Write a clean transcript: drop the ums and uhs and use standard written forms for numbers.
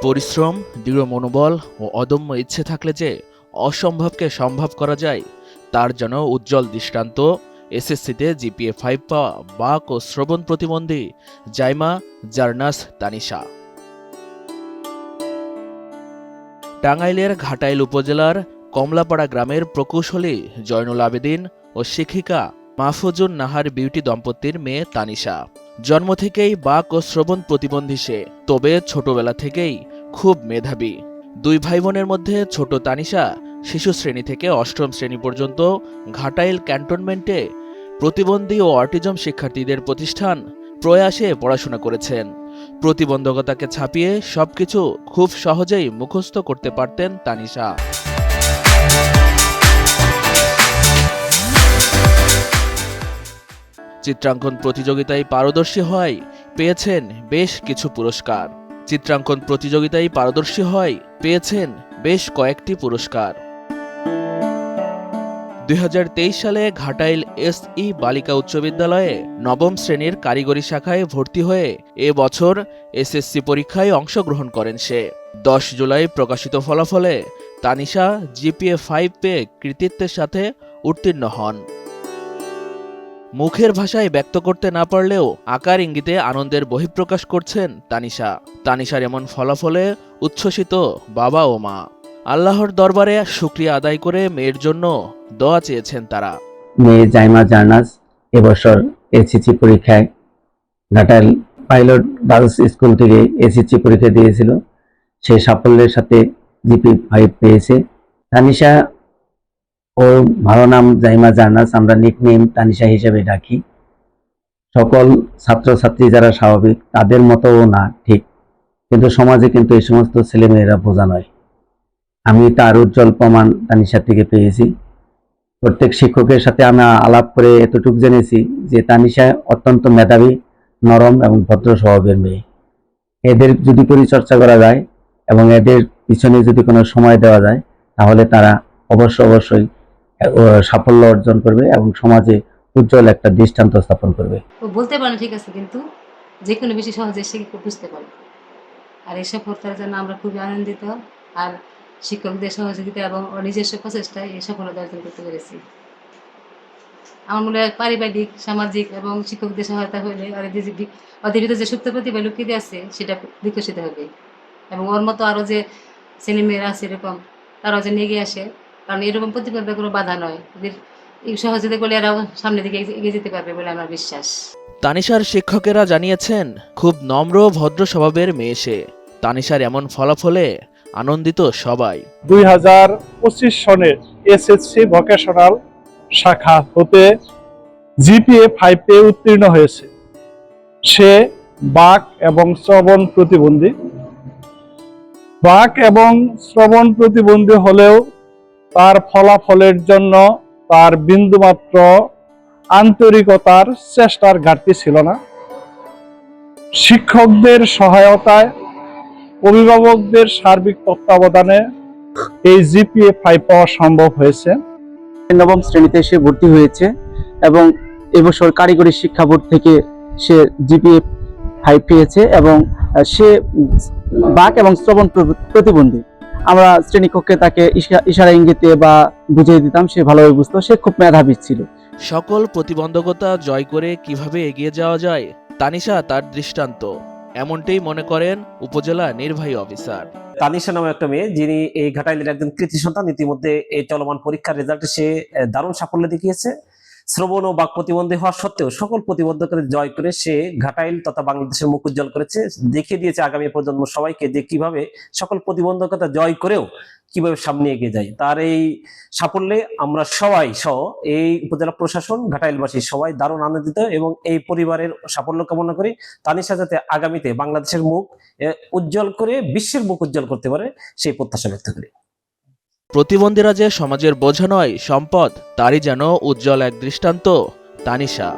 পরিশ্রম, দৃঢ় মনোবল ও অদম্য ইচ্ছে থাকলে যে অসম্ভবকে সম্ভব করা যায়, তার যেন উজ্জ্বল দৃষ্টান্ত এসএসসিতে জিপিএ 5 পাওয়া বাক ও শ্রবণ প্রতিবন্ধী জাইমা জার্নাস তানিশা। টাঙ্গাইলের ঘাটাইল উপজেলার কমলাপাড়া গ্রামের প্রকৌশলী জয়নুল আবেদিন ও শিক্ষিকা মাহফুজুন নাহার বিউটি দম্পতির মেয়ে তানিশা। জন্ম থেকেই বাক ও শ্রবণ প্রতিবন্ধী সে, তবে ছোটবেলা থেকেই খুব মেধাবী। দুই ভাই বোনের মধ্যে ছোট তানিশা শিশু শ্রেণী থেকে অষ্টম শ্রেণী পর্যন্ত ঘাটাইল ক্যান্টনমেন্টে প্রতিবন্ধী ও অটিজম শিক্ষার্থীদের প্রতিষ্ঠান প্রয়াসে পড়াশোনা করেছেন। প্রতিবন্ধকতাকে ছাপিয়ে সবকিছু খুব সহজেই মুখস্থ করতে পারতেন তানিশা। চিত্রাঙ্কন প্রতিযোগিতায় পারদর্শী হওয়ায় পেয়েছেন বেশ কিছু পুরস্কার। পেয়েছেন কয়েকটি পুরস্কার। 2023 সালে ঘাটাইল এসই বালিকা উচ্চ বিদ্যালয়ে নবম শ্রেণীর কারিগরি শাখায় ভর্তি হয়ে এ বছর এসএসসি পরীক্ষায় অংশগ্রহণ করেন সে। 10 জুলাই প্রকাশিত ফলাফলে তানিশা জিপিএ 5 পেয়ে কৃতিত্বের সাথে উত্তীর্ণ হন। মুখের ভাষায় ব্যক্ত করতে না পারলেও আকার ইঙ্গিতে আনন্দের বহিঃপ্রকাশ করছেন তানিশা। তানিশার এমন ফলাফলে উচ্ছ্বসিত বাবা ও মা। আল্লাহর দরবারে শুকরিয়া আদায় করে মেয়ের জন্য দোয়া চেয়েছেন তারা। মেয়ে জাইমা জার্নাস এবছর এসএসসি পরীক্ষায় ঘাটাইল পাইলট গার্লস স্কুল থেকে এসএসসি পরীক্ষা দিয়েছিল। সে সাফল্যের সাথে জিপিএ 5 পেয়েছে। তানিশা ওর ভালো নাম জাইমা জার্নাস, আমরা নিকনেম তানিশা হিসেবে ডাকি। সকল ছাত্রছাত্রী যারা স্বাভাবিক তাদের মতোও না ঠিক, কিন্তু সমাজে কিন্তু এই সমস্ত ছেলেমেয়েরা বোঝা নয়। আমি তার উজ্জ্বল প্রমাণ তানিশা থেকে পেয়েছি। প্রত্যেক শিক্ষকের সাথে আমি আলাপ করে এতটুকু জেনেছি যে তানিশা অত্যন্ত মেধাবী, নরম এবং ভদ্র স্বভাবের মেয়ে। এদের যদি পরিচর্যা করা যায় এবং এদের পিছনে যদি কোনো সময় দেওয়া যায়, তাহলে তারা অবশ্যই সাফল্য অর্জন করবে এবং সমাজে উজ্জ্বল একটা দৃষ্টান্ত স্থাপন করবে। ও বলতে পারে ঠিক আছে, কিন্তু যে কোনো বেশি সহজে সে বুঝতে পারে। আর এই সফলতার জন্য আমরা খুবই আনন্দিত। আর শিক্ষকদের সহযোগিতা এবং নিজস্ব প্রচেষ্টায় এই সফলতা অর্জন করতে পেরেছি। আমার মনে হয় পারিবারিক, সামাজিক এবং শিক্ষকদের সহায়তা হলে ওদের ভিতরে যে সুপ্ত প্রতিভা লুকিয়ে আছে সেটা বিকশিত হবে, এবং ওর মতো আরও যে ছেলেমেয়েরা আছে এরকম তারাও যেন এগিয়ে আসে। কারণ এরকম প্রতিবন্ধকতার কোনো বাধা নয়, এদের এই সহযোগিতা করলে এরাও সামনের দিকে এগিয়ে যেতে পারবে বলে আমার বিশ্বাস। তানিশার শিক্ষকেরা জানিয়েছেন, খুব নম্র ভদ্র স্বভাবের মেয়ে সে। তানিশার এমন ফলাফলে আনন্দিত সবাই। 2025 সনের এসএসসি ভোকেশনাল শাখা হতে জিপিএ 5 পেয়ে উত্তীর্ণ হয়েছে। সে বাক এবং শ্রবণ প্রতিবন্ধী হলেও তার ফলাফলের জন্য তার বিন্দুমাত্র আন্তরিকতার চেষ্টার ঘাটতি ছিল না। শিক্ষকদের সহায়তায়, অভিভাবকদের সার্বিক তত্ত্বাবধানে এই জিপিএ 5 পাওয়া সম্ভব হয়েছে। নবম শ্রেণীতে সে ভর্তি হয়েছে এবং এবছর কারিগরি শিক্ষা বোর্ড থেকে সে জিপিএ 5 পেয়েছে এবং সে বাক এবং শ্রবণ প্রতিবন্ধী। আমরা শ্রেণীকক্ষে তাকে ইশারা ইঙ্গিতে বা বুঝিয়ে দিতাম, সে ভালোভাবে বুঝতো। সে খুব মেধাবী ছিল। সকল প্রতিবন্ধকতা জয় করে কিভাবে এগিয়ে যাওয়া যায়, তানিশা তার দৃষ্টান্ত, এমনটাই মনে করেন উপজেলা নির্বাহী অফিসার। তানিশা নামে একটা মেয়ে, যিনি এই ঘাটাইলের একজন কৃতি সন্তান। ইতিমধ্যে এই চলমান পরীক্ষার রেজাল্টে সে দারুণ সাফল্য দেখিয়েছে। শ্রবণ ও বাক প্রতিবন্ধী হওয়া সত্ত্বেও সকল প্রতিবন্ধকতা জয় করে সে ঘাটাইল তথা বাংলাদেশের মুখ উজ্জ্বল করেছে। দেখিয়ে দিয়েছে আগামী প্রজন্ম সবাইকে যে কিভাবে সকল প্রতিবন্ধকতা জয় করেও কিভাবে সামনে এগিয়ে যায়। তার এই সাফল্যে আমরা সবাই সহ এই উপজেলা প্রশাসন, ঘাটাইলবাসী সবাই দারুণ আনন্দিত এবং এই পরিবারের সাফল্য কামনা করি। তানিশা যাতে আগামীতে বাংলাদেশের মুখ উজ্জ্বল করে বিশ্বের মুখ উজ্জ্বল করতে পারে সেই প্রত্যাশা ব্যক্ত করি। প্রতিবন্ধীরা যে সমাজের বোঝা নয়, সম্পদ, তারই যেন উজ্জ্বল এক দৃষ্টান্ত তানিশা।